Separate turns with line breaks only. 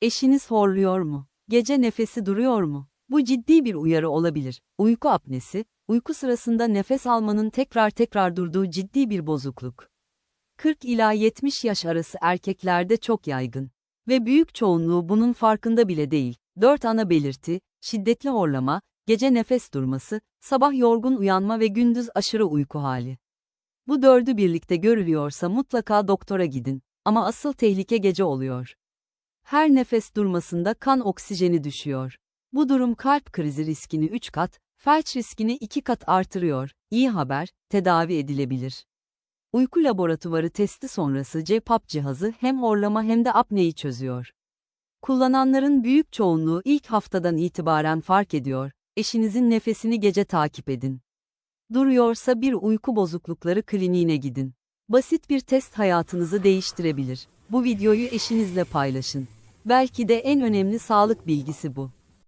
Eşiniz horluyor mu? Gece nefesi duruyor mu? Bu ciddi bir uyarı olabilir. Uyku apnesi, uyku sırasında nefes almanın tekrar tekrar durduğu ciddi bir bozukluk. 40 ila 70 yaş arası erkeklerde çok yaygın. Ve büyük çoğunluğu bunun farkında bile değil. 4 ana belirti, şiddetli horlama, gece nefes durması, sabah yorgun uyanma ve gündüz aşırı uyku hali. Bu dördü birlikte görülüyorsa mutlaka doktora gidin. Ama asıl tehlike gece oluyor. Her nefes durmasında kan oksijeni düşüyor. Bu durum kalp krizi riskini 3 kat, felç riskini 2 kat artırıyor. İyi haber, tedavi edilebilir. Uyku laboratuvarı testi sonrası CPAP cihazı hem horlama hem de apneyi çözüyor. Kullananların büyük çoğunluğu ilk haftadan itibaren fark ediyor. Eşinizin nefesini gece takip edin. Duruyorsa bir uyku bozuklukları kliniğine gidin. Basit bir test hayatınızı değiştirebilir. Bu videoyu eşinizle paylaşın. Belki de en önemli sağlık bilgisi bu.